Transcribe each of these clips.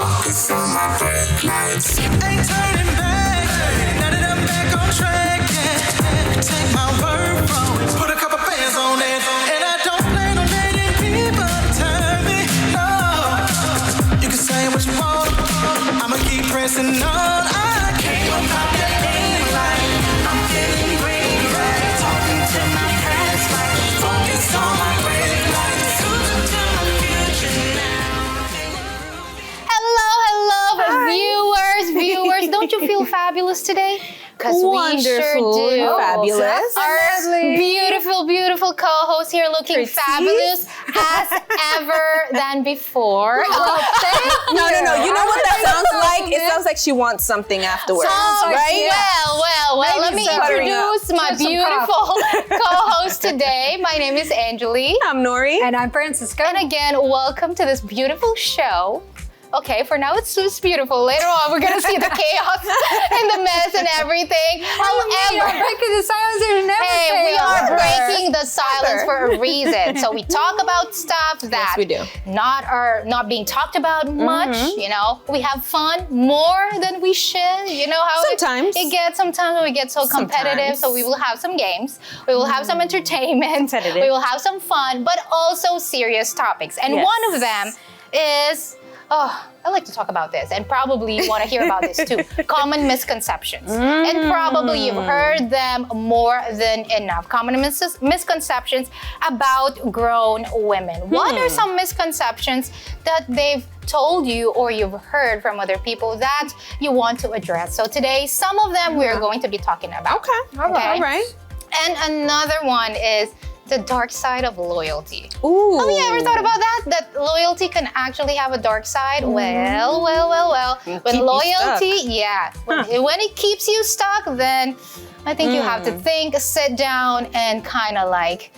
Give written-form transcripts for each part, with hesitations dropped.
Focus on my brake lights. Ain't turning back. Now that I'm back on track, yeah. Take my word from it. Put a couple bands on it. And I don't plan on letting people turn me. No. You can say what you want. I'ma keep pressing on. I can't go pop that green light. I'm feeling green light. Talking to my past life. Focus on my brake lights. Cruising to my future now. Viewers, don't you feel fabulous today? Because we sure do. Fabulous. Our beautiful co-host here looking fabulous as ever than before. No. You know what that sounds like? It sounds like she wants something afterwards, right? Well, let me introduce my beautiful co-host today. My name is Angeli. I'm Nori. And I'm Francisca. And again, welcome to this beautiful show. Okay, for now it's just beautiful. Later on, we're gonna see the chaos and the mess and everything. However, breaking the silence is never we are breaking the silence for a reason. So we talk about stuff that we do. not being talked about much. You know, we have fun more than we should. You know how sometimes it gets. Sometimes we get so competitive. So we will have some games. We will have some entertainment. We will have some fun, but also serious topics. And one of them is. Oh, I like to talk about this and probably want to hear about this too. Common misconceptions. And probably you've heard them more than enough. Common misconceptions about grown women. What are some misconceptions that they've told you or you've heard from other people that you want to address? So today, some of them we're going to be talking about. Okay. All right. And another one is the dark side of loyalty. Ooh. Have you ever thought about that? That loyalty can actually have a dark side? Well. When loyalty, when it keeps you stuck, then I think you have to think, sit down, and kind of like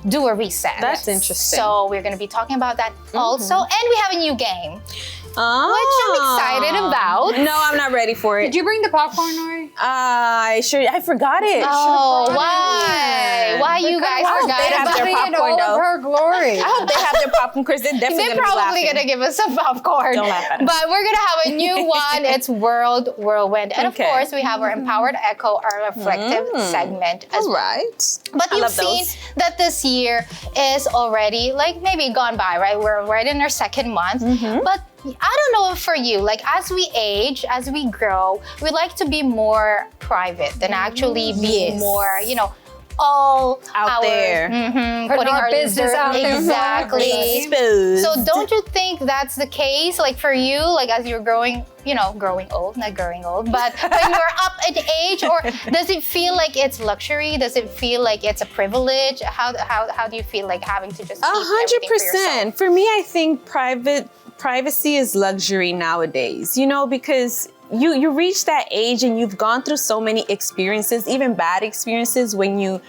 do a reset. That's interesting. So we're going to be talking about that also. And we have a new game, which I'm excited about. No, I'm not ready for it. Did you bring the popcorn, Nori? I forgot it. Oh, why? Why you guys forgot they have about their it? popcorn, all of her glory. I hope they have their popcorn, because they're definitely They're probably going to give us some popcorn. Don't laugh at us. But we're going to have a new one. It's Whirlwind. And of course, we have our Empowered Echo, our reflective segment as well. Right. But you've seen that this year is already like maybe gone by, right? We're right in our second month. But I don't know for you, like as we age, as we grow, we like to be more private than actually be more, all out there. Putting our business out there. Exactly. So don't you think that's the case? Like for you, like as you're growing, growing old, not growing old, but when you're up in age, or does it feel like it's luxury? Does it feel like it's a privilege? How do you feel like having to just keep everything for yourself? For me, I think privacy is luxury nowadays, because you reach that age and you've gone through so many experiences, even bad experiences, when you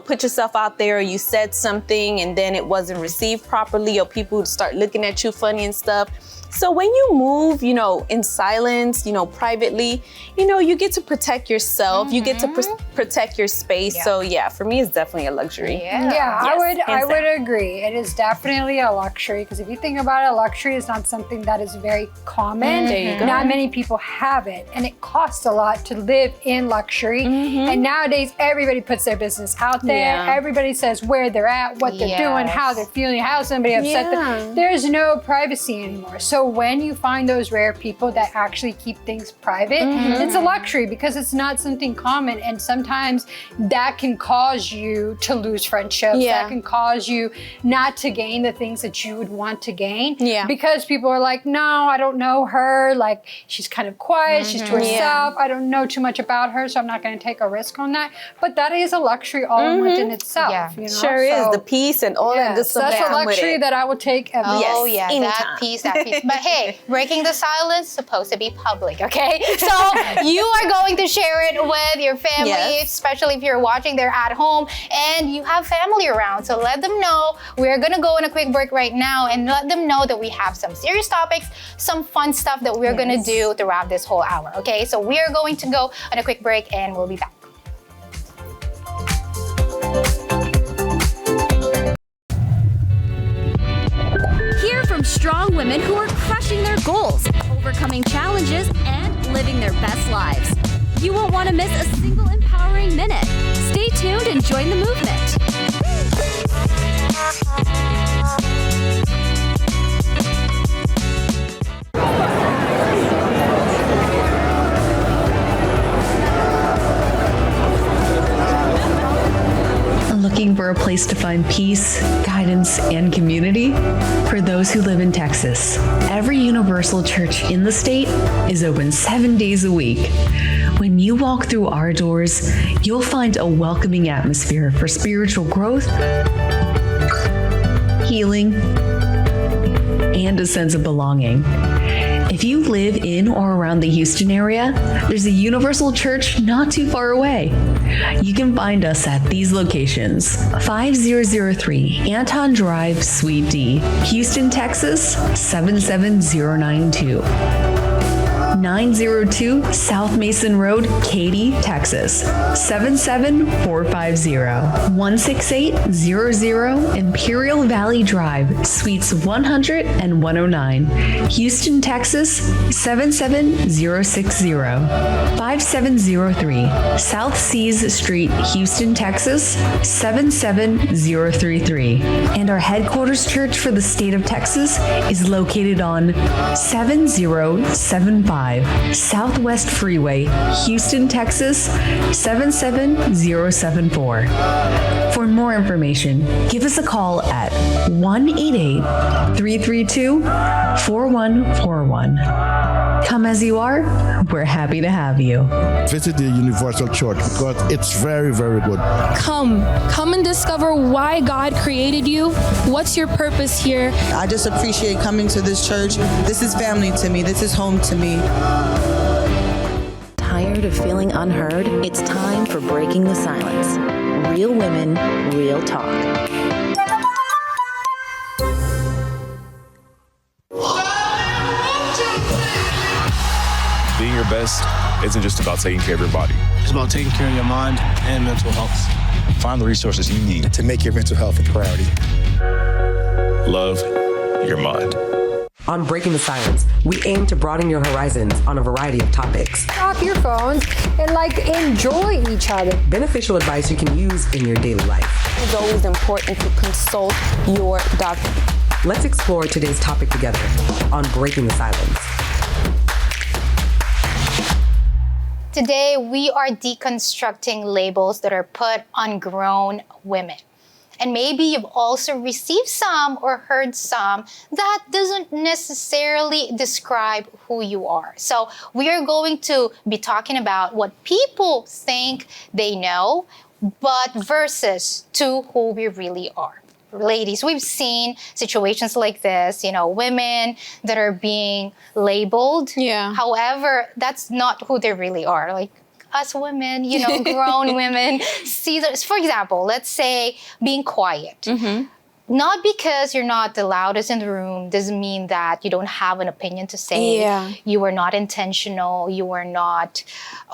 put yourself out there, or you said something and then it wasn't received properly, or people start looking at you funny and stuff. So when you move, in silence, privately, you get to protect yourself. You get to protect your space. So for me, it's definitely a luxury. I would agree. It is definitely a luxury, because if you think about it, luxury is not something that is very common. There you go. Not many people have it, and it costs a lot to live in luxury. And nowadays, everybody puts their business out there. Everybody says where they're at, what they're doing, how they're feeling, how somebody upset them. There's no privacy anymore. So when you find those rare people that actually keep things private, it's a luxury, because it's not something common. And sometimes that can cause you to lose friendships. That can cause you not to gain the things that you would want to gain. Because people are like, no, I don't know her. Like, she's kind of quiet. She's to herself. I don't know too much about her, so I'm not going to take a risk on that. But that is a luxury all within itself. Sure is. The peace and all that good stuff. That's a luxury that I would take every anytime. That peace. But hey, breaking the silence, supposed to be public, okay? So you are going to share it with your family, especially if you're watching there at home and you have family around. So let them know. We're gonna go on a quick break right now and let them know that we have some serious topics, some fun stuff that we're gonna do throughout this whole hour, okay? So we are going to go on a quick break and we'll be back. Hear from strong women who are crushing their goals, overcoming challenges and living their best lives. You won't want to miss a single empowering minute. Stay tuned and join the movement. Looking for a place to find peace, guidance, and community? For those who live in Texas, every universal church in the state is open 7 days a week. When you walk through our doors, you'll find a welcoming atmosphere for spiritual growth, healing, and a sense of belonging. If you live in or around the Houston area, there's a Universal Church not too far away. You can find us at these locations: 5003 Anton Drive, Suite D, Houston, Texas 77092. 902 South Mason Road, Katy, Texas 77450. 16800 Imperial Valley Drive, Suites 100 and 109, Houston, Texas 77060. 5703 South Seas Street, Houston, Texas 77033. And our headquarters church for the state of Texas is located on 7075 Southwest Freeway, Houston, Texas 77074. For more information, give us a call at 188-332-4141. Come as you are, we're happy to have you. Visit the Universal Church because it's very, very good. Come and discover why God created you. What's your purpose here? I just appreciate coming to this church. This is family to me. This is home to me. Tired of feeling unheard? It's time for Breaking the Silence. Real women, real talk. Being your best isn't just about taking care of your body. It's about taking care of your mind and mental health. Find the resources you need to make your mental health a priority. Love your mind. On Breaking the Silence, we aim to broaden your horizons on a variety of topics. Off your phones and enjoy each other. Beneficial advice you can use in your daily life. It's always important to consult your doctor. Let's explore today's topic together on Breaking the Silence. Today, we are deconstructing labels that are put on grown women. And maybe you've also received some or heard some that doesn't necessarily describe who you are. So we are going to be talking about what people think they know, but versus to who we really are. Ladies, we've seen situations like this, women that are being labeled. Yeah. However, that's not who they really are. Us women, grown women, see that. For example, let's say being quiet. Mm-hmm. Not because you're not the loudest in the room doesn't mean that you don't have an opinion to say. Yeah. You are not intentional. You are not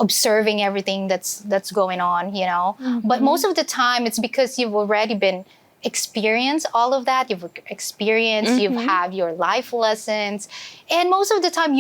observing everything that's going on, Mm-hmm. But most of the time, it's because you've already been experienced all of that. You've experienced, Mm-hmm. you've had your life lessons. And most of the time,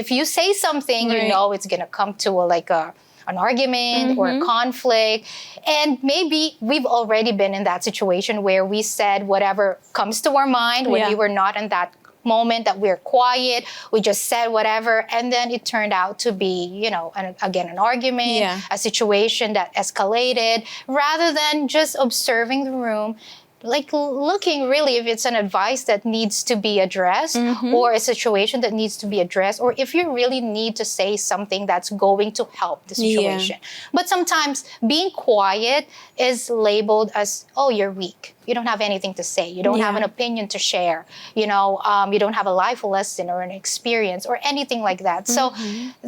if you say something, right. It's going to come to an argument or a conflict. And maybe we've already been in that situation where we said whatever comes to our mind when we were not in that moment, that we're quiet, we just said whatever, and then it turned out to be, an argument, a situation that escalated, rather than just observing the room, looking really if it's an advice that needs to be addressed or a situation that needs to be addressed, or if you really need to say something that's going to help the situation. But sometimes being quiet is labeled as, oh, you're weak. You don't have anything to say. You don't have an opinion to share. You don't have a life lesson or an experience or anything like that. So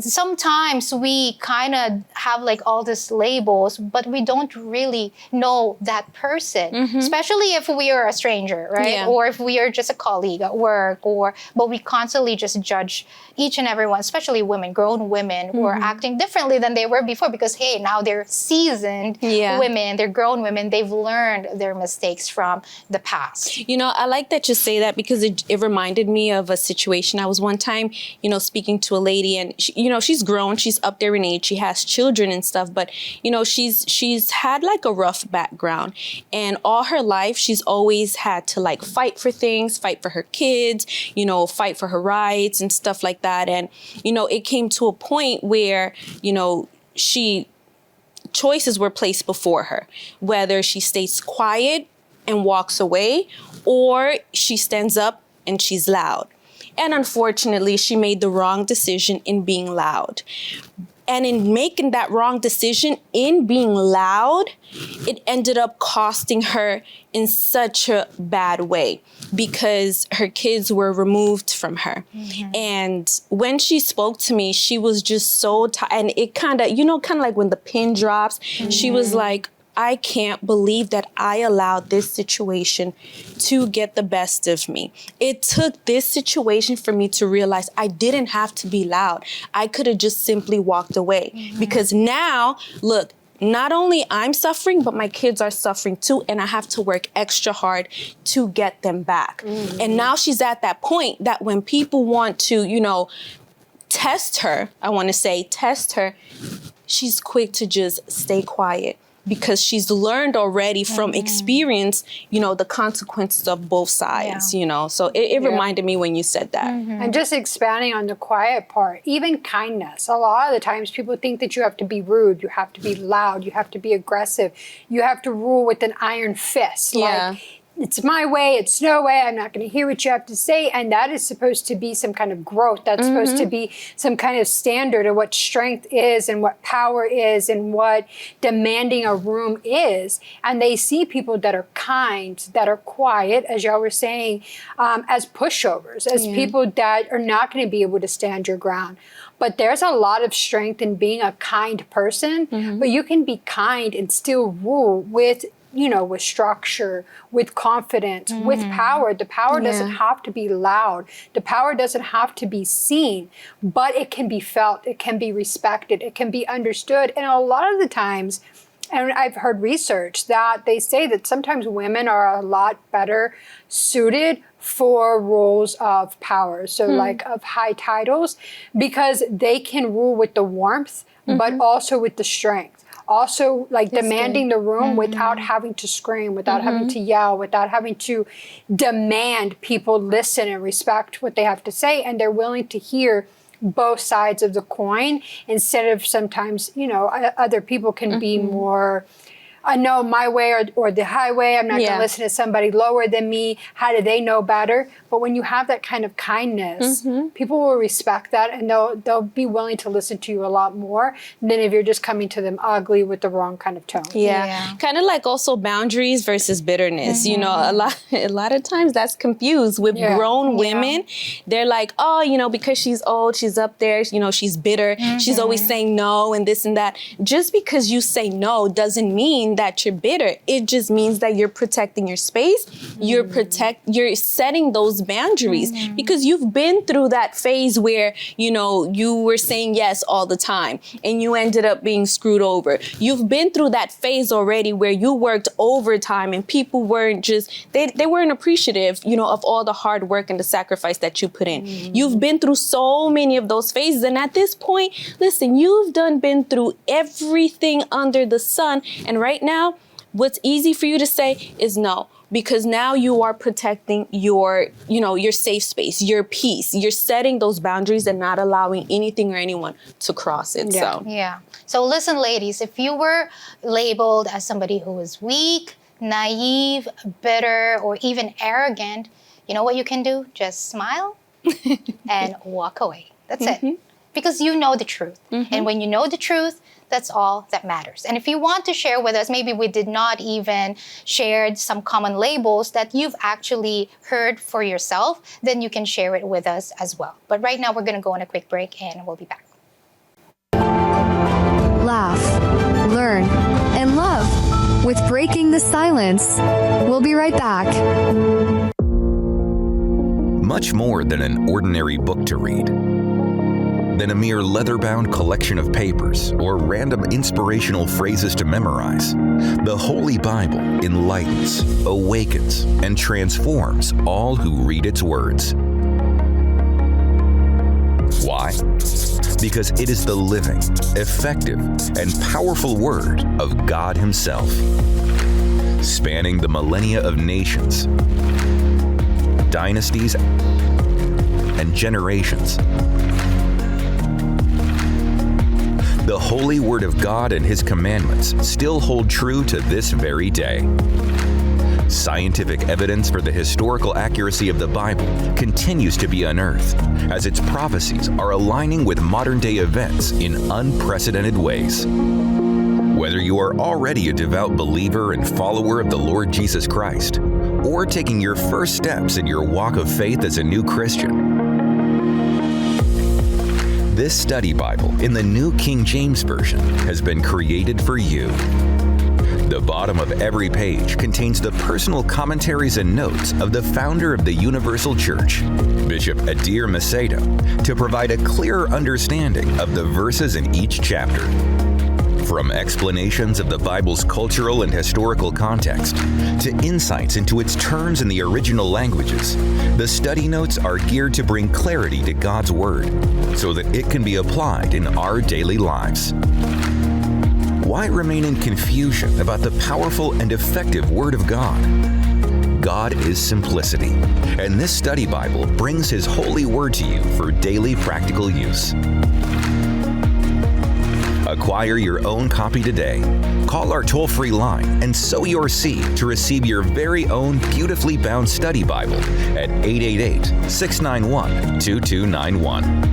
sometimes we kind of have but these labels, but we don't really know that person, especially if we are a stranger, right? Yeah. Or if we are just a colleague at work, but we constantly just judge each and everyone, especially women, grown women who are acting differently than they were before because, hey, now they're seasoned women, they're grown women, they've learned their mistakes from the past. You know, I like that you say that because it reminded me of a situation. I was one time, you know, speaking to a lady, and she, you know, she's grown, she's up there in age, she has children and stuff, but you know, she's had like a rough background, and all her life she's always had to like fight for things, fight for her kids, you know, fight for her rights and stuff like that. And you know, it came to a point where, you know, choices were placed before her, whether she stays quiet and walks away, or she stands up and she's loud. And unfortunately, she made the wrong decision in being loud. And in making that wrong decision in being loud, it ended up costing her in such a bad way because her kids were removed from her. Mm-hmm. And when she spoke to me, she was just so tired. And it kind of, you know, kind of like when the pin drops, mm-hmm. she was like, I can't believe that I allowed this situation to get the best of me. It took this situation for me to realize I didn't have to be loud. I could have just simply walked away. Mm-hmm. Because now, look, not only I'm suffering, but my kids are suffering too, and I have to work extra hard to get them back. Mm-hmm. And now she's at that point that when people want to, you know, test her, she's quick to just stay quiet. Because she's learned already from experience, you know, the consequences of both sides, you know. So it reminded me when you said that. Mm-hmm. And just expanding on the quiet part, even kindness. A lot of the times people think that you have to be rude, you have to be loud, you have to be aggressive, you have to rule with an iron fist. Yeah. Like, it's my way, it's no way, I'm not going to hear what you have to say. And that is supposed to be some kind of growth. That's mm-hmm. supposed to be some kind of standard of what strength is and what power is and what demanding a room is. And they see people that are kind, that are quiet, as y'all were saying, as pushovers, as people that are not going to be able to stand your ground. But there's a lot of strength in being a kind person, mm-hmm. but you can be kind and still rule with, you know, with structure, with confidence, mm-hmm. with power. The power doesn't have to be loud. The power doesn't have to be seen, but it can be felt, it can be respected, it can be understood. And a lot of the times, and I've heard research that they say that sometimes women are a lot better suited for roles of power. So like of high titles, because they can rule with the warmth, mm-hmm. but also with the strength. Also, like demanding the room mm-hmm. without having to scream, without mm-hmm. having to yell, without having to demand people listen and respect what they have to say. And they're willing to hear both sides of the coin instead of sometimes, you know, other people can mm-hmm. be more, I know my way or the highway. I'm not going to listen to somebody lower than me. How do they know better? But when you have that kind of kindness, mm-hmm. people will respect that, and they'll be willing to listen to you a lot more than if you're just coming to them ugly with the wrong kind of tone. Yeah. Kind of like also boundaries versus bitterness. Mm-hmm. You know, a lot of times that's confused with grown women. They're like, oh, you know, because she's old, she's up there, you know, she's bitter. Mm-hmm. She's always saying no and this and that. Just because you say no doesn't mean that you're bitter. It just means that you're protecting your space. Mm-hmm. You're setting those boundaries mm-hmm. because you've been through that phase where, you know, you were saying yes all the time and you ended up being screwed over. You've been through that phase already where you worked overtime and people weren't just, they weren't appreciative, you know, of all the hard work and the sacrifice that you put in. Mm-hmm. You've been through so many of those phases. And at this point, listen, you've been through everything under the sun. And right now, what's easy for you to say is no, because now you are protecting your, you know, your safe space, your peace. You're setting those boundaries and not allowing anything or anyone to cross it. So listen, ladies, if you were labeled as somebody who is weak, naive, bitter, or even arrogant, you know what you can do? Just smile and walk away. That's mm-hmm. it. Because you know the truth. Mm-hmm. And when you know the truth, that's all that matters. And if you want to share with us, maybe we did not even share some common labels that you've actually heard for yourself, then you can share it with us as well. But right now, we're going to go on a quick break and we'll be back. Laugh, learn, and love with Breaking the Silence. We'll be right back. Much more than an ordinary book to read. than a mere leather-bound collection of papers or random inspirational phrases to memorize. The Holy Bible enlightens, awakens, and transforms all who read its words. Why? Because it is the living, effective, and powerful Word of God Himself, spanning the millennia of nations, dynasties, and generations. The holy Word of God and His commandments still hold true to this very day. Scientific evidence for the historical accuracy of the Bible continues to be unearthed, as its prophecies are aligning with modern-day events in unprecedented ways. Whether you are already a devout believer and follower of the Lord Jesus Christ, or taking your first steps in your walk of faith as a new Christian, this study Bible in the New King James Version has been created for you. The bottom of every page contains the personal commentaries and notes of the founder of the Universal Church, Bishop Adair Macedo, to provide a clearer understanding of the verses in each chapter. From explanations of the Bible's cultural and historical context to insights into its terms in the original languages, the study notes are geared to bring clarity to God's Word so that it can be applied in our daily lives. Why remain in confusion about the powerful and effective Word of God? God is simplicity, and this study Bible brings His holy Word to you for daily practical use. Acquire your own copy today. Call our toll-free line and sow your seed to receive your very own beautifully bound study Bible at 888-691-2291.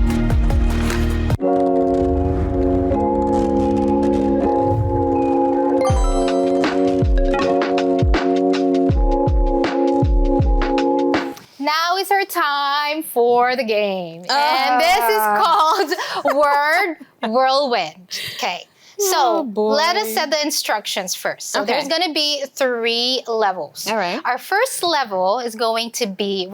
Now is our time for the game. And this is called Word Whirlwind. Okay. So let us set the instructions first. So there's going to be 3 levels. All right. Our first level is going to be,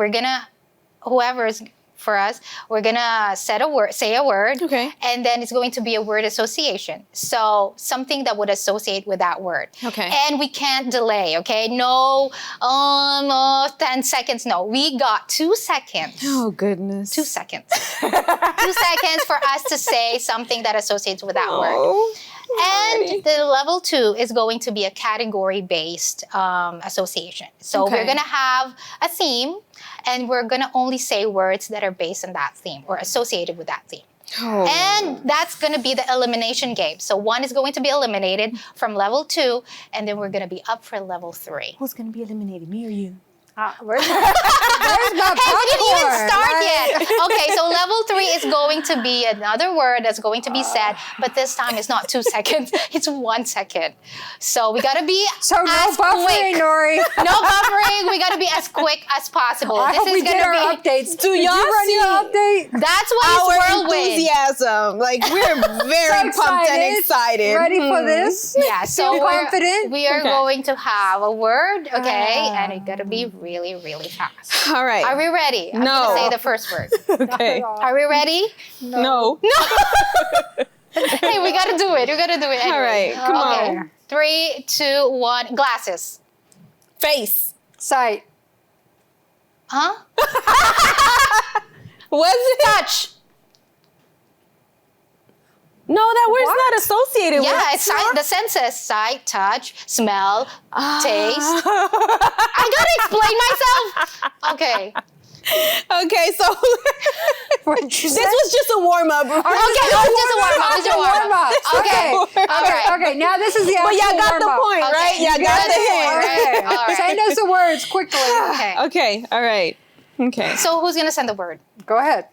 whoever's for us, we're going to say a word. Okay. And then it's going to be a word association. So something that would associate with that word. Okay. And we can't delay, okay? No, 10 seconds. No, we got 2 seconds. Oh, goodness. 2 seconds. 2 seconds for us to say something that associates with that word. And the level 2 is going to be a category-based association. So we're going to have a theme, and we're going to only say words that are based on that theme or associated with that theme. Oh. And that's going to be the elimination game. So one is going to be eliminated from level 2, and then we're going to be up for level 3. Who's going to be eliminated, me or you? Where's my popcorn? Hey, we didn't even start yet. Okay, so level 3 is going to be another word that's going to be said, but this time it's not 2 seconds, it's 1 second. So we gotta be no buffering, quick. Nori. No buffering, we gotta be as quick as possible. I hope we did our updates. Do y'all run your update? That's why our it's whirlwind. enthusiasm. Like, we're very pumped and excited. Ready for this? Yeah, so Feel confident? we are going to have a word, okay, and it's gonna be really, really fast. All right. Are we ready? I'm No. gonna say the first word. Okay. Are we ready? No. Hey, we gotta do it. We gotta do it. Anyway. All right, come on. 3, 2, 1. Glasses. Face. Sight. Huh? Was it? Touch. No, that word's not associated with. Yeah, it's sight, the senses. Sight, touch, smell, taste. I gotta explain myself. Okay. Okay, so this was just a warm-up. Okay, this was just a warm-up. Just a warm-up. Okay. All right. Okay, now this is the actual But y'all got the warm-up. point, right? Okay. Y'all got the hint. Okay. All right. Send us the words quickly. Okay. Okay, all right. Okay. So who's gonna send the word? Go ahead.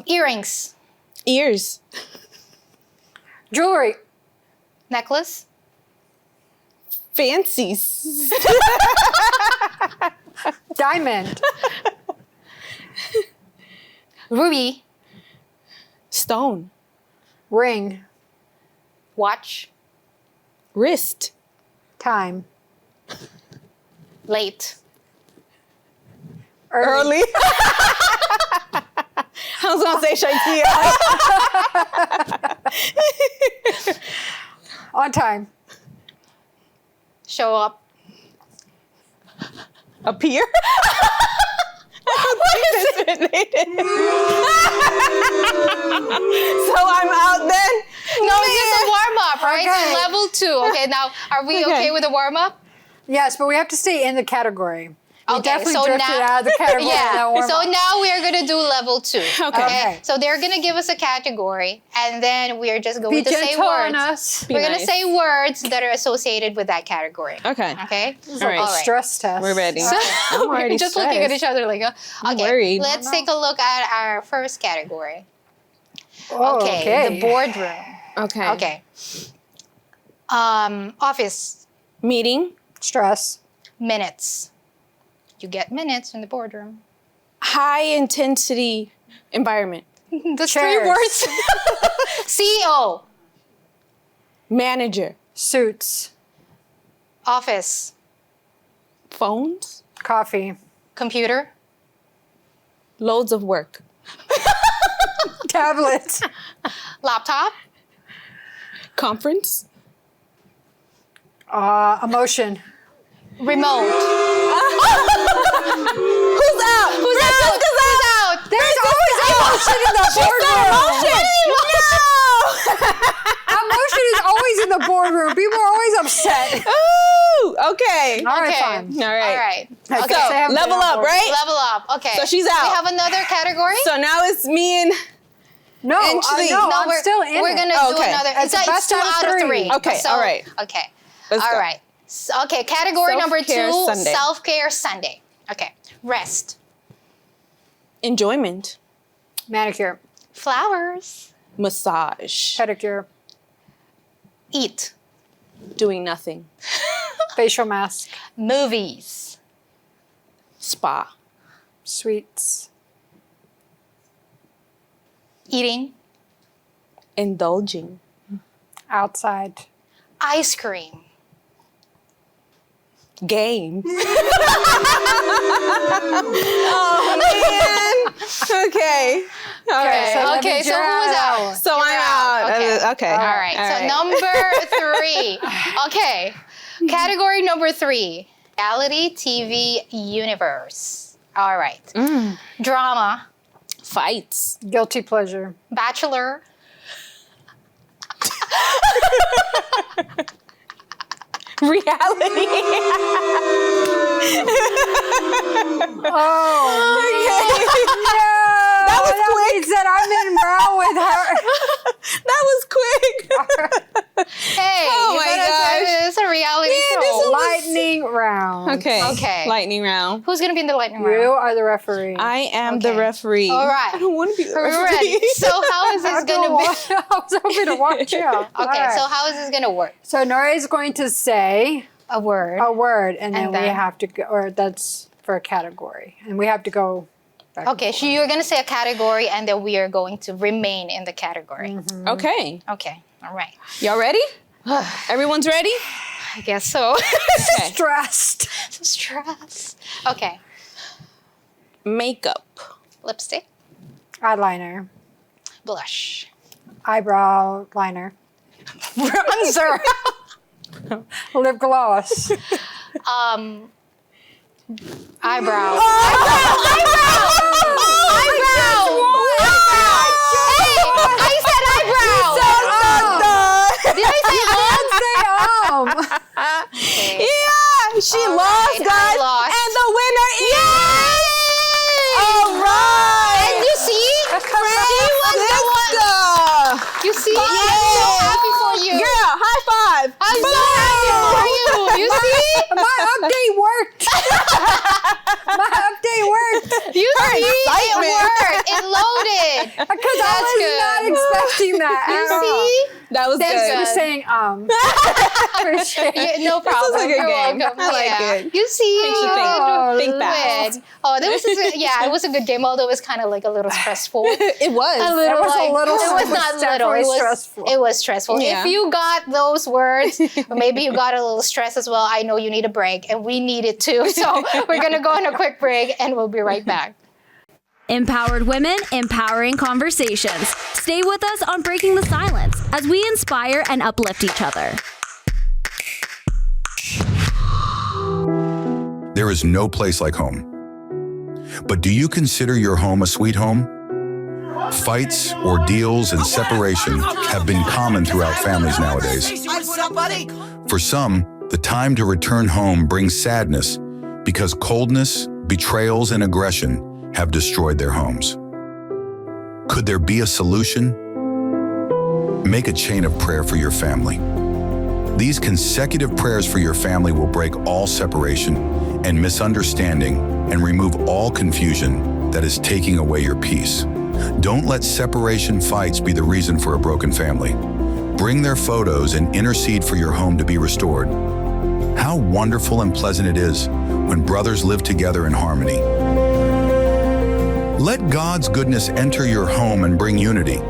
Earrings. Ears. Jewelry. Necklace. Fancies. Diamond. Ruby. Stone. Ring. Watch. Wrist. Time. Late. Early. How was gonna say Shantia. On time. Show up. Appear. What is it? So I'm out then? No, it's just a warm-up, right? Okay. So level 2. Okay, now, are we okay with the warm-up? Yes, but we have to stay in the category. We Okay, definitely so drifted now, out of the category. yeah. So now we are gonna do level 2. Okay. So they're gonna give us a category, and then we are just going Be to say gentle on words. us. Be We're gonna nice. say words that are associated with that category. Okay. Okay. This is like a stress test. We're ready. So I'm we're already just looking at stressed. each other like, I'm okay. worried. Let's take a look at our first category. Oh, okay. The boardroom. Okay. Okay. Office. Meeting. Stress. Minutes. You get minutes in the boardroom. High intensity environment. That's Chairs. 3 words. CEO. Manager. Suits. Office. Phones. Coffee. Computer. Loads of work. Tablet. Laptop. Conference. Emotion. Remote. Who's out? Who's out? Who's out? There's always emotion in the boardroom. Emotion is always in the boardroom. People are always upset. Ooh, okay. All right, Okay. fine. All right. All right. Okay, Okay. so I haven't Level been on up, board. right? Level up. Okay. So she's out. We have another category. So now it's me and No, Angeli. no, No, I'm still in We're it. gonna do Okay. another. It's It's, the it's best 2 out of out of 3. 3. Okay, all right. Okay. Let's All go. right. Okay. Category number 2. Self-care Sunday. Self-care Sunday. Okay. Rest. Enjoyment. Manicure. Flowers. Massage. Pedicure. Eat. Doing nothing. Facial mask. Movies. Spa. Sweets. Eating. Indulging. Outside. Ice cream. Games. Oh man. Okay. All right. so that Okay. means So you're who was out. out? So You're I'm out. Okay. All right. So number 3. Okay. Category number 3. Reality TV universe. All right. Drama. Fights. Guilty pleasure. Bachelor. Reality. Oh, That was that quick. means that I'm in row with her. That was quick. Hey, Oh you my better gosh. say this is a reality Man, show. this is- Lightning round. Okay. Okay. Lightning round. Who's gonna be in the lightning You round? are the referee. I am the Okay. referee. All right. I don't want to be the We're referee. ready. So how is this gonna be? I was hoping to watch you. Okay. So how is this gonna work? So Nori is going to say A word. a word, and then And we then- have to go, or that's for a category, and we have to go back. Okay. So you're gonna say a category, and then we are going to remain in the category. Okay. Okay. All right. Y'all ready? Everyone's ready? I guess so. Okay. Stressed. Stress. Okay. Makeup. Lipstick. Eyeliner. Blush. Eyebrow liner. Bronzer. Lip gloss. Eyebrow. I said eyebrow. Did I say Yeah, she All lost, right, I guys. lost. And the winner is. All right. And you see? She was the one. You see? I'm so happy for you. Girl, high five. I'm so happy for you. You see? My update worked. My update worked. You Her see? excitement. It worked. It loaded. Because I That's was good. not expecting that. You at all. see? That was Thanks good. for saying Appreciate it. No problem. a good You're game. welcome. I like Yeah. it. You see? Makes you think. Oh, Think fast. win. Oh, that was it was a good game, although it was kind of like a little stressful. It was. A little, was a little- it was it was not little. definitely It was stressful. It was stressful. Yeah. If you got those words, or maybe you got a little stress as well, I know you need a break, and we need it too. So we're gonna go on a quick break, and we'll be right back. Empowered women, empowering conversations. Stay with us on Breaking the Silence as we inspire and uplift each other. There is no place like home. But do you consider your home a sweet home? Fights, ordeals, and separation have been common throughout families nowadays. For some, the time to return home brings sadness because coldness, betrayals, and aggression have destroyed their homes. Could there be a solution? Make a chain of prayer for your family. These consecutive prayers for your family will break all separation and misunderstanding and remove all confusion that is taking away your peace. Don't let separation fights be the reason for a broken family. Bring their photos and intercede for your home to be restored. How wonderful and pleasant it is when brothers live together in harmony. Let God's goodness enter your home and bring unity.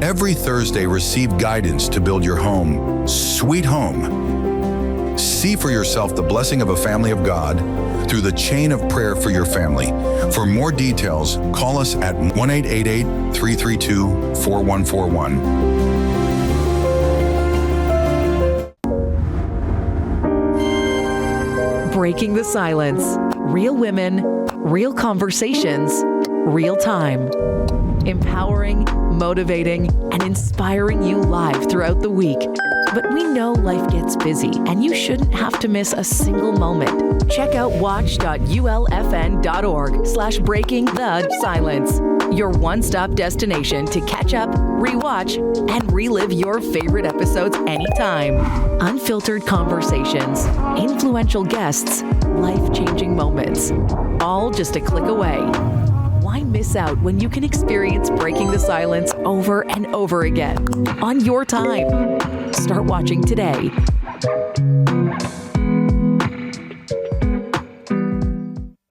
Every Thursday, receive guidance to build your home, sweet home. See for yourself the blessing of a family of God through the chain of prayer for your family. For more details, call us at 1-888-332-4141. Breaking the Silence. Real women, real conversations, real time. Empowering, motivating, and inspiring you live throughout the week. But we know life gets busy, and you shouldn't have to miss a single moment. Check out watch.ulfn.org/breaking the silence. Your one-stop destination to catch up, rewatch, and relive your favorite episodes anytime. Unfiltered conversations, influential guests, life-changing moments. All just a click away. Why miss out when you can experience Breaking the Silence over and over again on your time? Start watching today.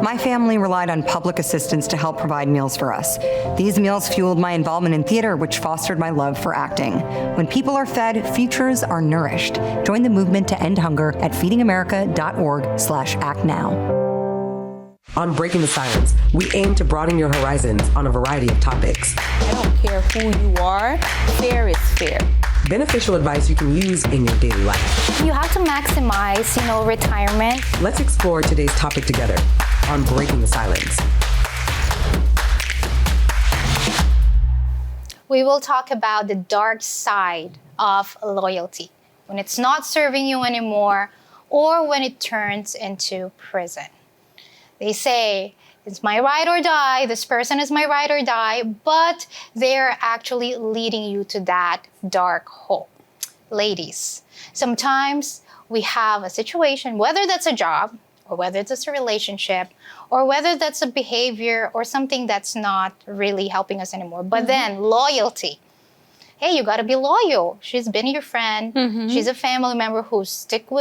My family relied on public assistance to help provide meals for us. These meals fueled my involvement in theater, which fostered my love for acting. When people are fed, futures are nourished. Join the movement to end hunger at feedingamerica.org/actnow. On Breaking the Silence, we aim to broaden your horizons on a variety of topics. I don't care who you are, fair is fair. Beneficial advice you can use in your daily life. You have to maximize, retirement. Let's explore today's topic together on Breaking the Silence. We will talk about the dark side of loyalty, when it's not serving you anymore or when it turns into prison. They say, it's my ride or die, this person is my ride or die, but they're actually leading you to that dark hole. Ladies, sometimes we have a situation, whether that's a job, or whether that's a relationship, or whether that's a behavior or something that's not really helping us anymore. But then loyalty. Hey, you gotta be loyal. She's been your friend. She's a family member who's stuck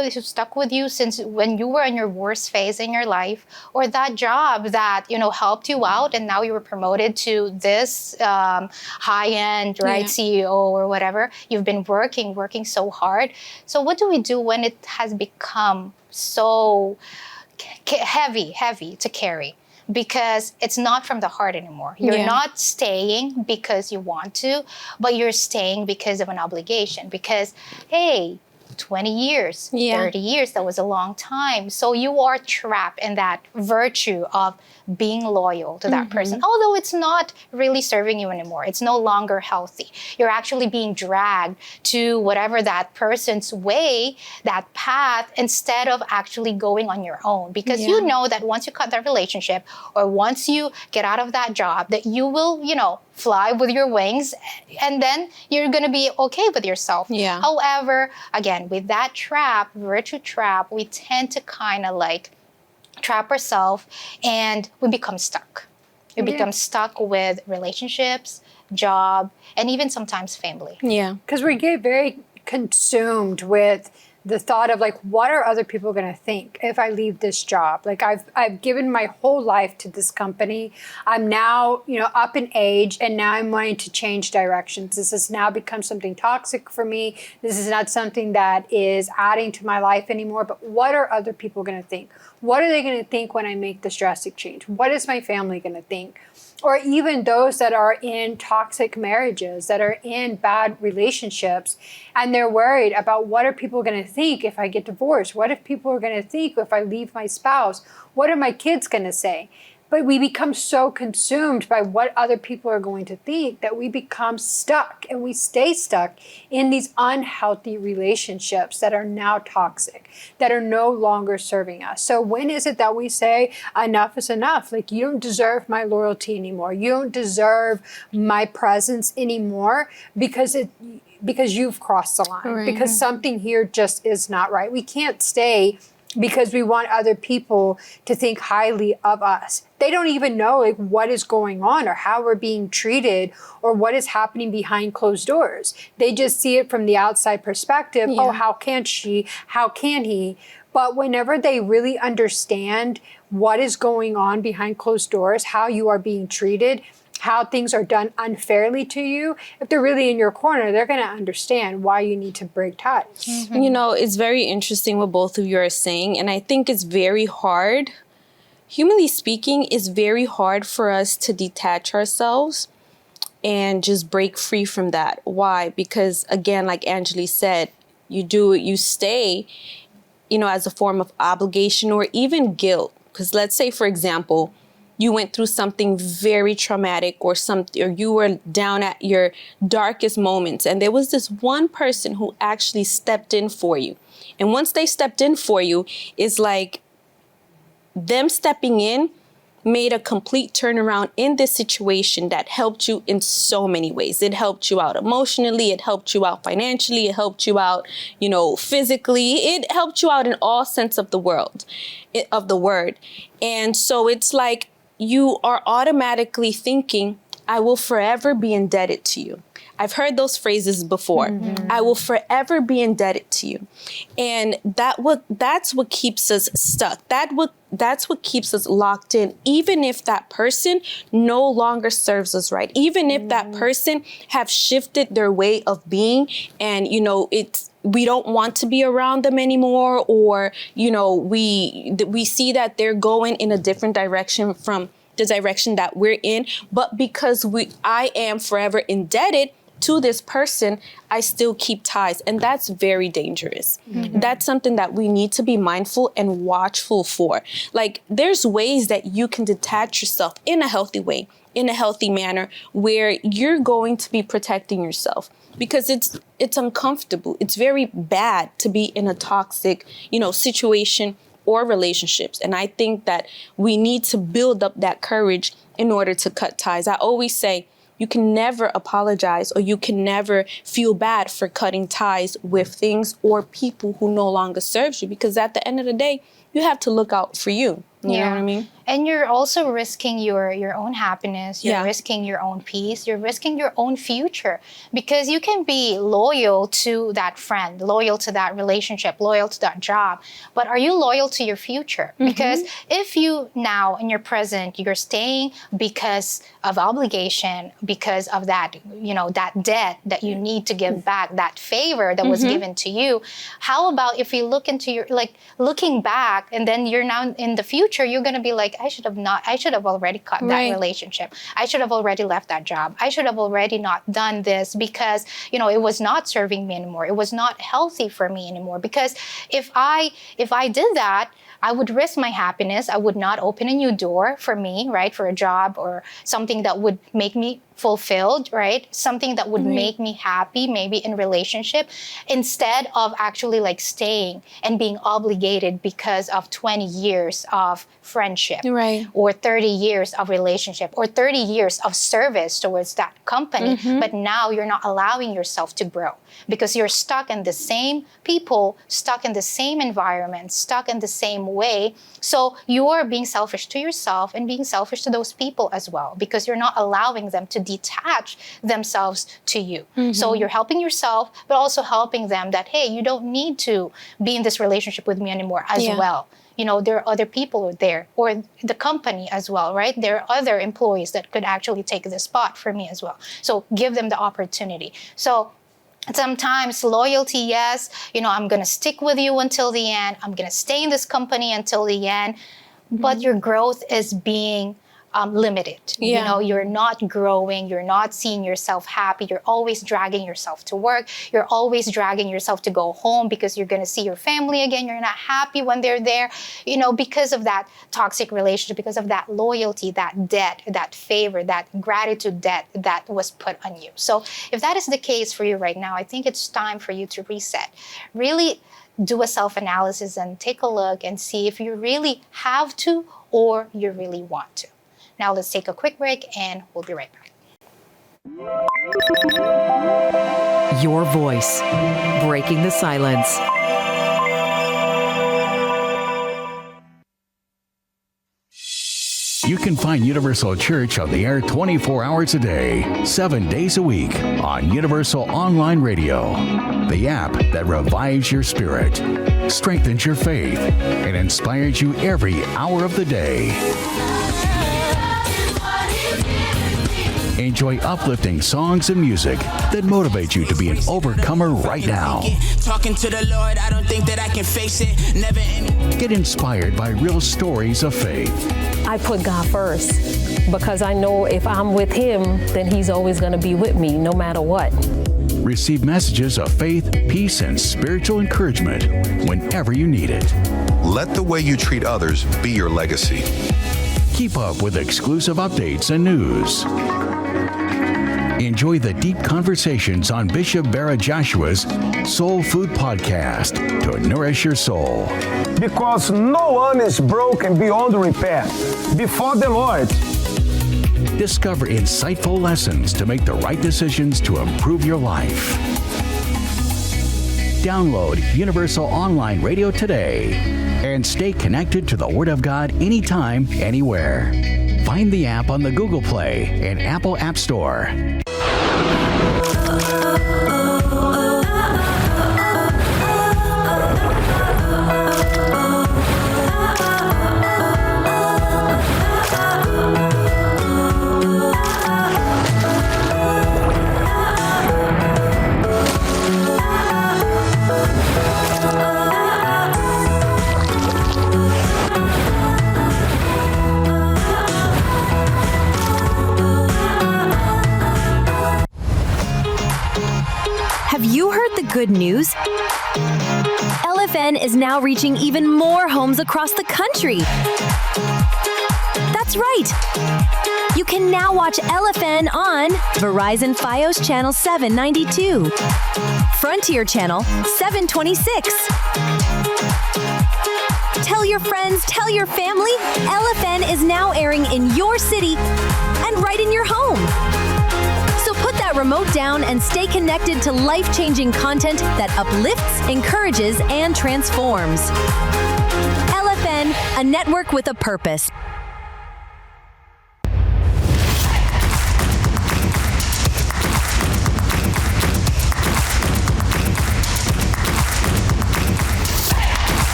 with you since when you were in your worst phase in your life, or that job that helped you out, and now you were promoted to this high-end CEO or whatever. You've been working so hard. So what do we do when it has become so heavy to carry? Because it's not from the heart anymore. You're not staying because you want to, but you're staying because of an obligation. Because, hey, 20 years, 30 years, that was a long time. So you are trapped in that virtue of being loyal to that person. Although it's not really serving you anymore. It's no longer healthy. You're actually being dragged to whatever that person's way, that path, instead of actually going on your own. Because you know that once you cut that relationship, or once you get out of that job, that you will, fly with your wings, and then you're going to be okay with yourself. However, again, with that virtue trap, we tend to kind of trap ourselves, and we become stuck. We become stuck with relationships, job, and even sometimes family. Because we get very consumed with the thought of what are other people going to think if I leave this job? I've given my whole life to this company. I'm now, up in age, and now I'm wanting to change directions. This has now become something toxic for me. This is not something that is adding to my life anymore. But what are other people going to think? What are they going to think when I make this drastic change? What is my family going to think? or even those that are in toxic marriages, that are in bad relationships, and they're worried about what are people going to think if I get divorced? What if people are going to think if I leave my spouse? What are my kids going to say? But we become so consumed by what other people are going to think that we become stuck, and we stay stuck in these unhealthy relationships that are now toxic, that are no longer serving us. So when is it that we say enough is enough? Like, you don't deserve my loyalty anymore. You don't deserve my presence anymore because you've crossed the line, Right. because something here just is not right. We can't stay because we want other people to think highly of us. They don't even know like what is going on or how we're being treated or what is happening behind closed doors. They just see it from the outside perspective. Yeah. Oh, how can she? How can he? But whenever they really understand what is going on behind closed doors, how you are being treated, how things are done unfairly to you, if they're really in your corner, they're going to understand why you need to break ties. Mm-hmm. You know, it's very interesting what both of you are saying, and I think it's very hard. Humanly speaking, it's very hard for us to detach ourselves and just break free from that. Why? Because again, like Angeli said, you stay, as a form of obligation or even guilt. Because let's say, for example, you went through something very traumatic or you were down at your darkest moments, and there was this one person who actually stepped in for you. And once they stepped in for you, it's like them stepping in made a complete turnaround in this situation that helped you in so many ways. It helped you out emotionally, it helped you out financially, it helped you out, physically. It helped you out in all sense of the word. And so it's like, you are automatically thinking, I will forever be indebted to you. I've heard those phrases before. Mm-hmm. I will forever be indebted to you. And that's what keeps us stuck. That's what keeps us locked in, even if that person no longer serves us right. Even if that person have shifted their way of being and, we don't want to be around them anymore, or, we see that they're going in a different direction from the direction that we're in. But because I am forever indebted to this person, I still keep ties. And that's very dangerous. Mm-hmm. That's something that we need to be mindful and watchful for. Like, there's ways that you can detach yourself in a healthy way, in a healthy manner, where you're going to be protecting yourself. Because it's uncomfortable. It's very bad to be in a toxic, situation or relationships. And I think that we need to build up that courage in order to cut ties. I always say, you can never apologize or you can never feel bad for cutting ties with things or people who no longer serves you, because at the end of the day, you have to look out for you. You know what I mean? And you're also risking your own happiness. You're risking your own peace. You're risking your own future, because you can be loyal to that friend, loyal to that relationship, loyal to that job. But are you loyal to your future? Mm-hmm. Because if you now in your present, you're staying because of obligation, because of that, that debt that you need to give back, that favor that was given to you. How about if you look into looking back, and then you're now in the future, you're going to be like, I should have already cut that relationship. I should have already left that job. I should have already not done this because, it was not serving me anymore. It was not healthy for me anymore. Because if I did that, I would risk my happiness. I would not open a new door for me, right? For a job or something that would make me fulfilled, right? Something that would make me happy, maybe in relationship, instead of actually staying and being obligated because of 20 years of friendship, or 30 years of relationship, or 30 years of service towards that company. But now you're not allowing yourself to grow because you're stuck in the same people, stuck in the same environment, stuck in the same way. So you are being selfish to yourself and being selfish to those people as well, because you're not allowing them to detach themselves to you. So you're helping yourself, but also helping them that, hey, you don't need to be in this relationship with me anymore as well. There are other people there, or the company as well, right? There are other employees that could actually take this spot for me as well. So give them the opportunity. So sometimes loyalty, yes, I'm going to stick with you until the end. I'm going to stay in this company until the end. But your growth is being limited. You know, you're not growing, you're not seeing yourself happy, you're always dragging yourself to work, you're always dragging yourself to go home because you're going to see your family again, you're not happy when they're there, you know, because of that toxic relationship, because of that loyalty, that debt, that favor, that gratitude debt that was put on you. So if that is the case for you right now, I think it's time for you to reset. Really do a self-analysis and take a look and see if you really have to or you really want to. Now let's take a quick break and we'll be right back. Your voice, breaking the silence. You can find Universal Church on the air 24 hours a day, 7 days a week on Universal Online Radio, the app that revives your spirit, strengthens your faith, and inspires you every hour of the day. Enjoy uplifting songs and music that motivate you to be an overcomer right now. Talking to the Lord, I don't think that I can face it. Never any. Get inspired by real stories of faith. I put God first because I know if I'm with Him, then He's always going to be with me no matter what. Receive messages of faith, peace, and spiritual encouragement whenever you need it. Let the way you treat others be your legacy. Keep up with exclusive updates and news. Enjoy the deep conversations on Bishop Barra Joshua's Soul Food Podcast to nourish your soul. Because no one is broken beyond repair before the Lord. Discover insightful lessons to make the right decisions to improve your life. Download Universal Online Radio today and stay connected to the Word of God anytime, anywhere. Find the app on the Google Play and Apple App Store. Have you heard the good news? LFN is now reaching even more homes across the country. That's right. You can now watch LFN on Verizon Fios Channel 792, Frontier Channel 726. Tell your friends, tell your family, LFN is now airing in your city and right in your home. So put that remote down and stay connected to life-changing content that uplifts, encourages, and transforms. LFN, a network with a purpose.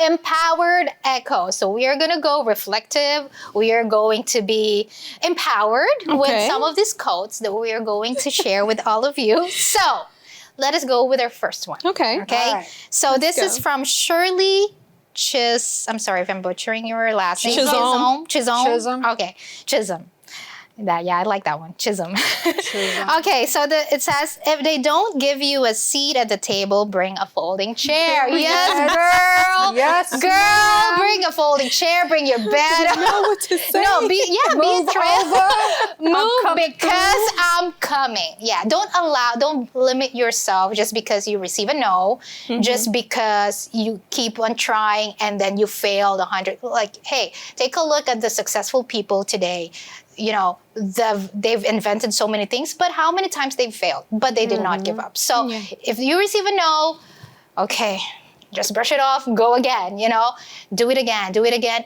Empowered echo. So we are going to go reflective. We are going to be empowered with some of these quotes that we are going to share with all of you. So let us go with our first one. Okay. Right. So this is from Shirley I'm sorry if I'm butchering your last name. Chisholm. Okay. Chisholm. I like that one. Chisholm. Okay, so it says, if they don't give you a seat at the table, bring a folding chair. Yes, girl. Yes, girl. Bring a folding chair. Bring your bed. I don't know what to say. No, be Move because I'm coming. Yeah, don't limit yourself just because you receive a no, just because you keep on trying and then you failed 100. Like, hey, take a look at the successful people today. You know, they've invented so many things, but how many times they've failed, but they did not give up. So if you receive a no, okay, just brush it off, go again, do it again.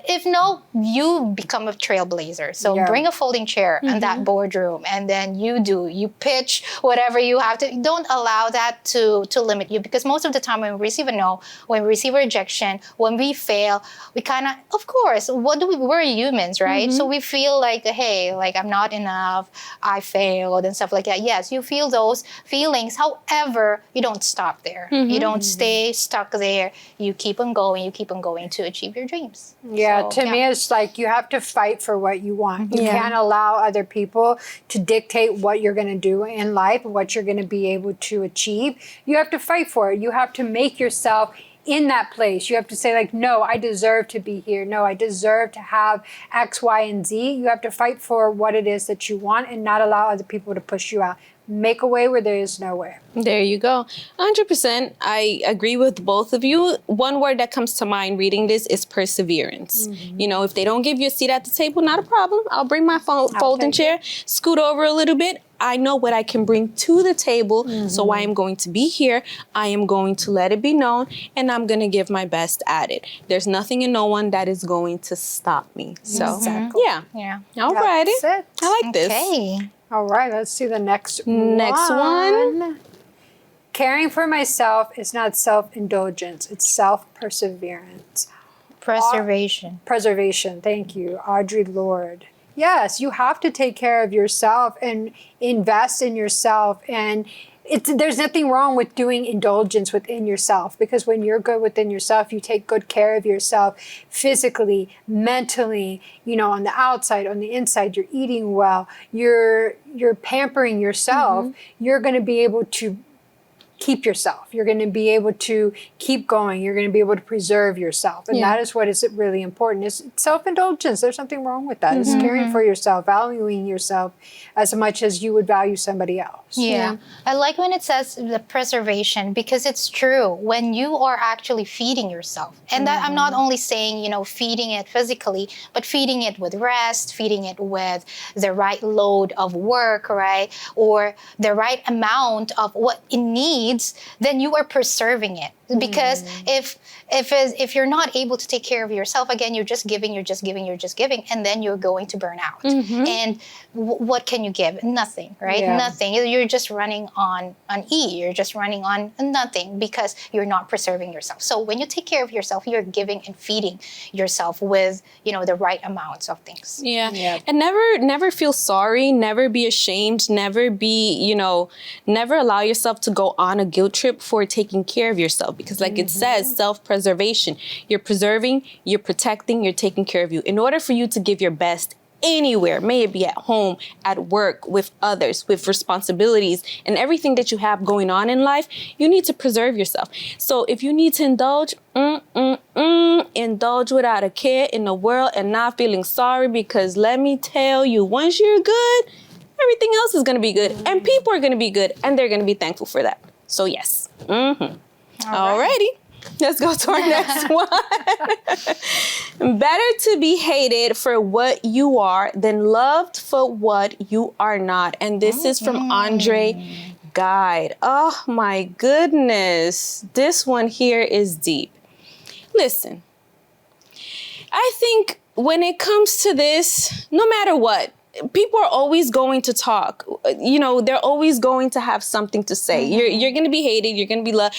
If no, you become a trailblazer. So bring a folding chair in that boardroom and then you pitch whatever you have to. Don't allow that to limit you, because most of the time when we receive a no, when we receive a rejection, when we fail, we kind of course, we're humans, right? So we feel like, hey, like I'm not enough, I failed and stuff like that. Yes, you feel those feelings. However, you don't stop there. You don't stay stuck there where you keep on going to achieve your dreams. Yeah, So, to me, it's like you have to fight for what you want. You can't allow other people to dictate what you're going to do in life, what you're going to be able to achieve. You have to fight for it. You have to make yourself in that place. You have to say, like, no, I deserve to be here. No, I deserve to have X, Y, and Z. You have to fight for what it is that you want and not allow other people to push you out. Make a way where there is no way. There you go. 100%. I agree with both of you. One word that comes to mind reading this is perseverance. You know, if they don't give you a seat at the table, not a problem. I'll bring my folding chair, scoot over a little bit. I know what I can bring to the table, so I am going to be here. I am going to let it be known, and I'm going to give my best at it. There's nothing and no one that is going to stop me. So, yeah. All righty. I like this. Okay. All right, let's see the next one. Caring for myself is not self-indulgence, it's self-perseverance. Preservation. Preservation, thank you. Audrey Lorde. Yes, you have to take care of yourself and invest in yourself. And there's nothing wrong with doing indulgence within yourself, because when you're good within yourself, you take good care of yourself physically, mentally, you know, on the outside, on the inside, you're eating well, you're pampering yourself, you're going to be able to keep yourself. You're going to be able to keep going. You're going to be able to preserve yourself. And that is what is really important. It's self-indulgence. There's nothing wrong with that. It's caring for yourself, valuing yourself as much as you would value somebody else. Yeah. I like when it says the preservation, because it's true. When you are actually feeding yourself, and that I'm not only saying, you know, feeding it physically, but feeding it with rest, feeding it with the right load of work, right? Or the right amount of what it needs, then you are preserving it. Because if you're not able to take care of yourself, again, you're just giving, and then you're going to burn out. And what can you give? Nothing, right? Nothing. You're just running on E. You're just running on nothing because you're not preserving yourself. So when you take care of yourself, you're giving and feeding yourself with, you know, the right amounts of things. And never feel sorry, never be ashamed, never allow yourself to go on a guilt trip for taking care of yourself. Because like it says, self-preservation. You're preserving, you're protecting, you're taking care of you. In order for you to give your best anywhere, may it be at home, at work, with others, with responsibilities, and everything that you have going on in life, you need to preserve yourself. So if you need to indulge, indulge without a care in the world and not feeling sorry, because let me tell you, once you're good, everything else is going to be good. And people are going to be good, and they're going to be thankful for that. So yes. Alrighty, let's go to our next one. Better to be hated for what you are than loved for what you are not. And this is from Andre Guide. Oh my goodness. This one here is deep. Listen, I think when it comes to this, no matter what, people are always going to talk. You know, they're always going to have something to say. You're going to be hated. You're going to be loved.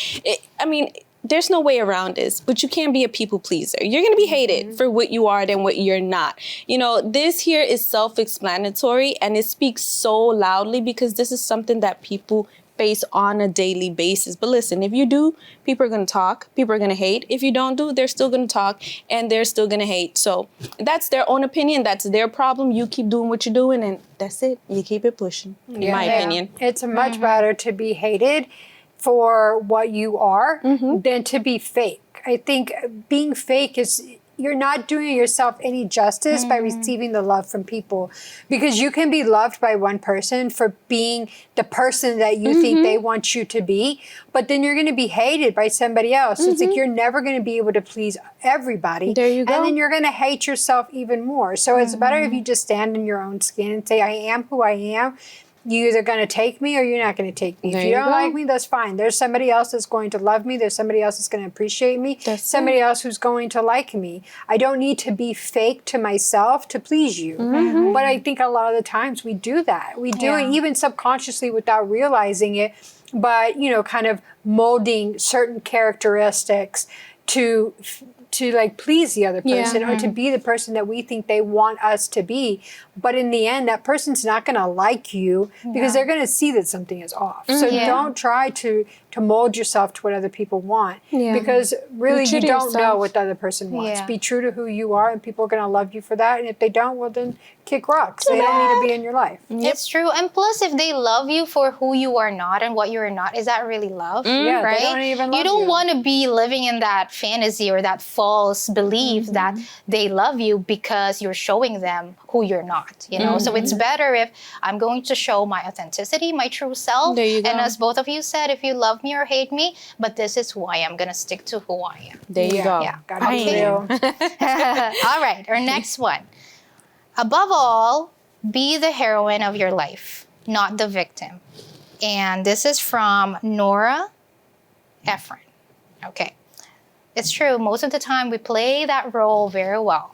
I mean, there's no way around this, but you can't be a people pleaser. You're going to be hated for what you are than what you're not. You know, this here is self-explanatory, and it speaks so loudly because this is something that people face on a daily basis. But listen, if you do, people are going to talk, people are going to hate. If you don't do, they're still going to talk and they're still going to hate. So that's their own opinion. That's their problem. You keep doing what you're doing, and that's it. You keep it pushing, in my opinion. It's much better to be hated for what you are than to be fake. I think being fake is, you're not doing yourself any justice by receiving the love from people, because you can be loved by one person for being the person that you think they want you to be, but then you're going to be hated by somebody else. It's like you're never going to be able to please everybody. There you go. And then you're going to hate yourself even more. So it's better if you just stand in your own skin and say, I am who I am. You're either going to take me or you're not going to take me. If you don't like me, that's fine. There's somebody else that's going to love me. There's somebody else that's going to appreciate me. Somebody else who's going to like me. I don't need to be fake to myself to please you. But I think a lot of the times we do that. We do it even subconsciously without realizing it, but, you know, kind of molding certain characteristics to to like please the other person or to be the person that we think they want us to be. But in the end, that person's not going to like you because they're going to see that something is off. So don't try to mold yourself to what other people want because really you don't know what the other person wants. Be true to who you are and people are going to love you for that. And if they don't, well then kick rocks. They don't need to be in your life. It's true. And plus, if they love you for who you are not and what you're not, is that really love? Yeah, right? they don't even love you don't want to be living in that fantasy or that false belief that they love you because you're showing them who you're not, you know? So it's better if I'm going to show my authenticity, my true self. There you go. And as both of you said, if you love me or hate me, but this is why I'm going to stick to who I am. There you go. Yeah. Gotta be real. All right, our next one. Above all, be the heroine of your life, not the victim. And this is from Nora Efren. Okay. It's true. Most of the time we play that role very well.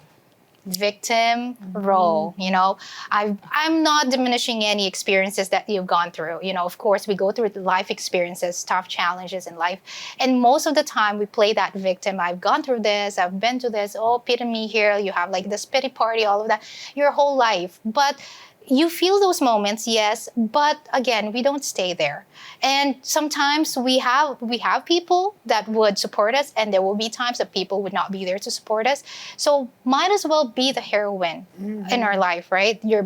Victim role, you know. I'm not diminishing any experiences that you've gone through. You know, of course, we go through life experiences, tough challenges in life. And most of the time we play that victim. I've gone through this, I've been to this, oh, pity me here. You have like this pity party, all of that, your whole life. But you feel those moments, yes, but again, we don't stay there. And sometimes we have people that would support us, and there will be times that people would not be there to support us. So might as well be the heroine in our life, right? The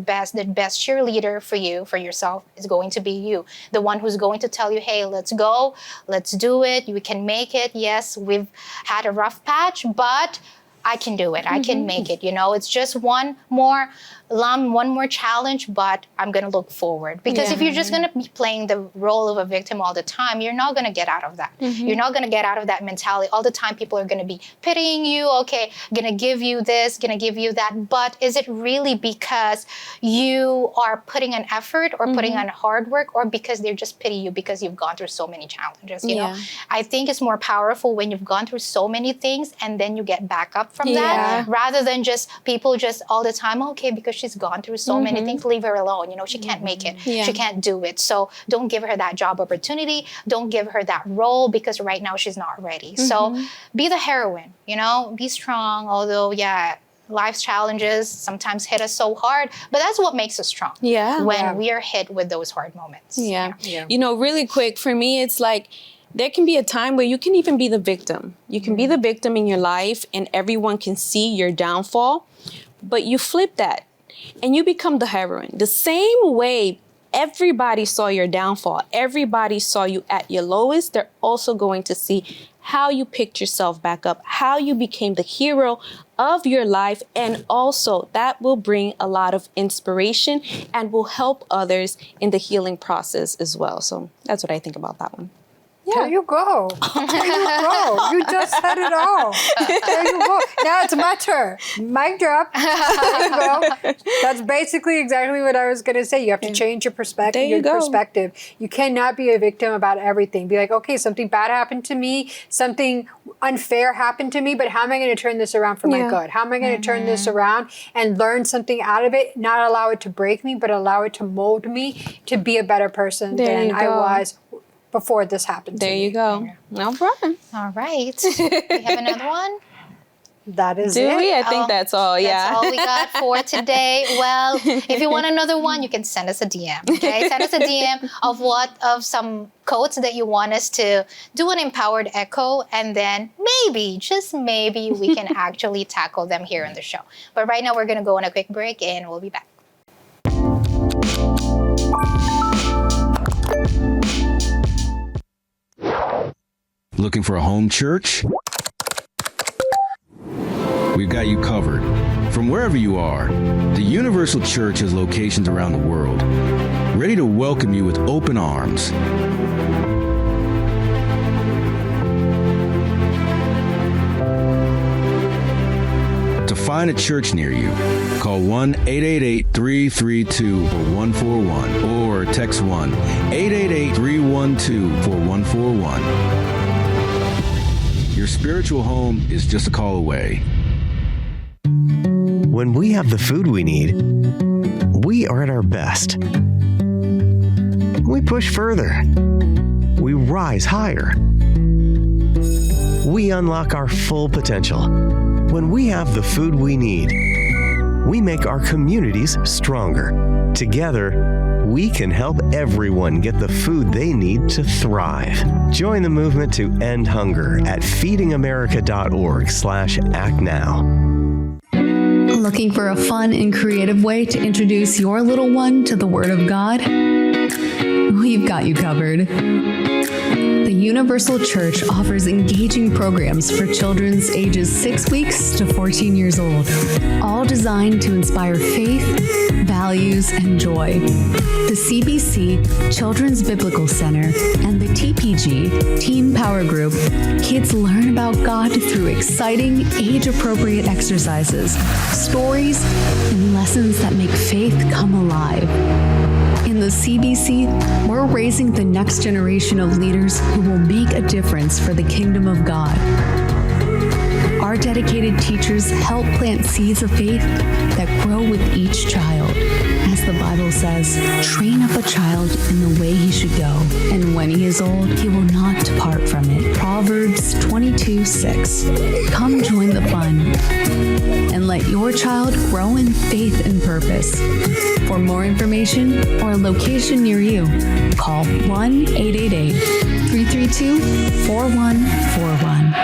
best cheerleader for you, for yourself, is going to be you. The one who's going to tell you, hey, let's go, let's do it, you can make it. Yes, we've had a rough patch, but I can do it. I can make it. You know, it's just one more challenge, but I'm going to look forward. Because if you're just going to be playing the role of a victim all the time, you're not going to get out of that. You're not going to get out of that mentality. All the time, people are going to be pitying you. Okay, going to give you this, going to give you that. But is it really because you are putting an effort or putting on hard work, or because they're just pity you because you've gone through so many challenges? You know, I think it's more powerful when you've gone through so many things and then you get back up from that, rather than just people just all the time, okay, because she's gone through so many things, leave her alone. You know, she can't make it. She can't do it. So don't give her that job opportunity. Don't give her that role because right now she's not ready. So be the heroine, you know, be strong. Although, life's challenges sometimes hit us so hard, but that's what makes us strong. When we are hit with those hard moments. You know, really quick, for me, it's like, there can be a time where you can even be the victim. You can be the victim in your life and everyone can see your downfall, but you flip that and you become the heroine. The same way everybody saw your downfall, everybody saw you at your lowest, they're also going to see how you picked yourself back up, how you became the hero of your life, and also that will bring a lot of inspiration and will help others in the healing process as well. So that's what I think about that one. There you go. There you go. You just said it all. There you go. Now it's my turn. Mic drop. There you go. That's basically exactly what I was going to say. You have to change your perspective. You cannot be a victim about everything. Be like, okay, something bad happened to me, something unfair happened to me, but how am I going to turn this around for my good? How am I going to turn this around and learn something out of it? Not allow it to break me, but allow it to mold me to be a better person than I was before this happened to me. There you go. No problem. All right. We have another one? That is Do it. we? I think that's all, That's all we got for today. Well, if you want another one, you can send us a DM, okay? Send us a DM of some quotes that you want us to do an empowered echo, and then maybe, just maybe, we can actually tackle them here on the show. But right now, we're going to go on a quick break, and we'll be back. Looking for a home church? We've got you covered. From wherever you are, the Universal Church has locations around the world, ready to welcome you with open arms. To find a church near you, call 1-888-332-4141 or text 1-888-312-4141. Your spiritual home is just a call away. When we have the food we need, we are at our best. We push further. We rise higher. we unlock our full potential. When we have the food we need, we make our communities stronger. Together, we can help everyone get the food they need to thrive. Join the movement to end hunger at feedingamerica.org/actnow. Looking for a fun and creative way to introduce your little one to the Word of God? We've got you covered. The Universal Church offers engaging programs for children ages 6 weeks to 14 years old, all designed to inspire faith, values, and joy. The CBC Children's Biblical Center and the TPG Teen Power Group, kids learn about God through exciting, age-appropriate exercises, stories, and lessons that make faith come alive. In the CBC, we're raising the next generation of leaders who will make a difference for the kingdom of God. Our dedicated teachers help plant seeds of faith that grow with each child. As the Bible says, train up a child in the way he should go, and when he is old, he will not depart from it. Proverbs 22:6. Come join the fun and let your child grow in faith and purpose. For more information or a location near you, call 1-888-332-4141.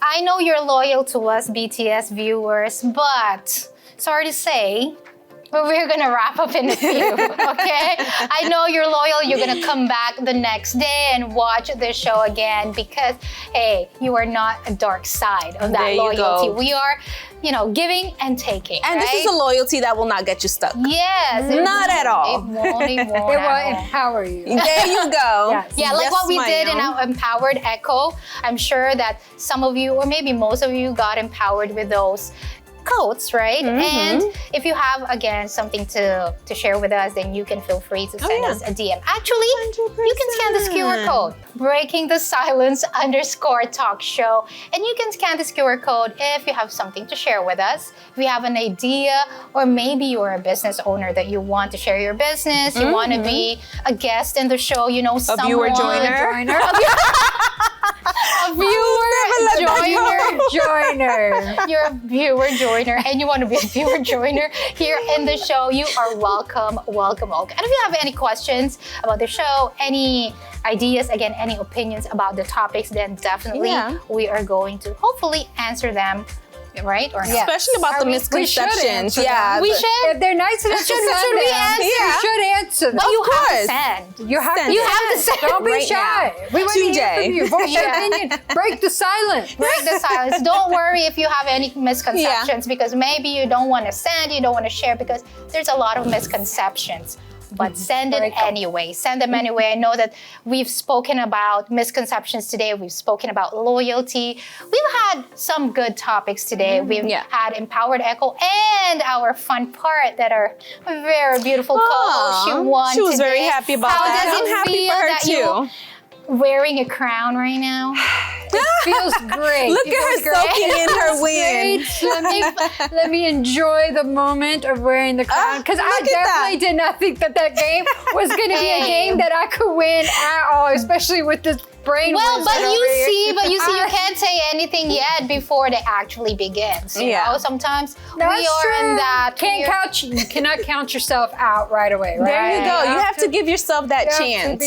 I know you're loyal to us, BTS viewers, but sorry to say, but we're gonna wrap up in a few, okay? I know you're loyal, you're gonna come back the next day and watch the show again because, hey, you are not a dark side of that There you loyalty. go. We are, giving and taking, And right? this is a loyalty that will not get you stuck. Yes. Not at all. It won't It will empower you. There you go. Yes. Yeah, like Yes, what we did in ma'am. our Empowered Echo. I'm sure that some of you, or maybe most of you, got empowered with those quotes, right? And if you have, again, something to share with us, then you can feel free to send us a DM. Actually, you can scan this QR code, Breaking the Silence _talk show. And you can scan this QR code if you have something to share with us. If you have an idea, or maybe you're a business owner that you want to share your business, you want to be a guest in the show, someone. viewer joiner. A viewer joiner. You're a viewer joiner and you want to be a viewer joiner here in the show, you are welcome. And if you have any questions about the show, any ideas, again, any opinions about the topics, then definitely we are going to hopefully answer them. Right? Or not? Especially about the misconceptions. We should. If they're nice enough to send should we them, answer? you should answer them. But you have to course. send. You have to send. Don't be right shy. now. We want to hear Today. from you. Voice your opinion. Break the silence. Break the silence. Don't worry if you have any misconceptions because maybe you don't want to send, you don't want to share because there's a lot of misconceptions. But send it anyway. Send them anyway. I know that we've spoken about misconceptions today. We've spoken about loyalty. We've had some good topics today. We've had Empowered Echo and our fun part that our very beautiful co-host, she won She was today. very happy about that. How does I'm it happy feel for her that too. you wearing a crown right now? It feels great. Look at her soaking in her win. Let me enjoy the moment of wearing the crown because I definitely did not think that game was going to be a game that I could win at all, especially with this brain. Well, wizard but over you here. see, you can't say anything yet before they actually begins. You know, sometimes That's we are true. in that. You cannot count yourself out right away, right? There you go. You have to give yourself that chance.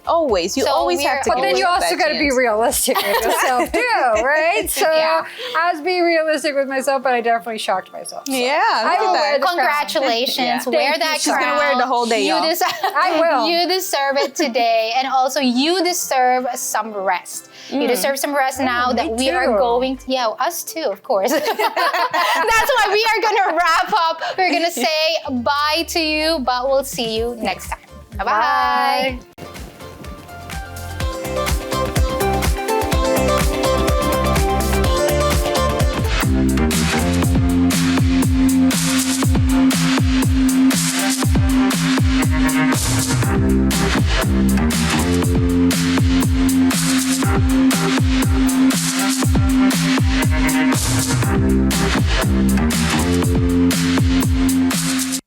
Always. You always have to. But then you also got to be realistic with yourself too, right? So I was being realistic with myself, but I definitely shocked myself. So I will wear the Congratulations. Wear that She's crown. gonna wear it the whole day, y'all. I will. You deserve it today, and also you deserve some rest. You deserve some rest now that we are going. Us too, of course. That's why we are gonna wrap up. We're gonna say bye to you, but we'll see you next time. Bye-bye.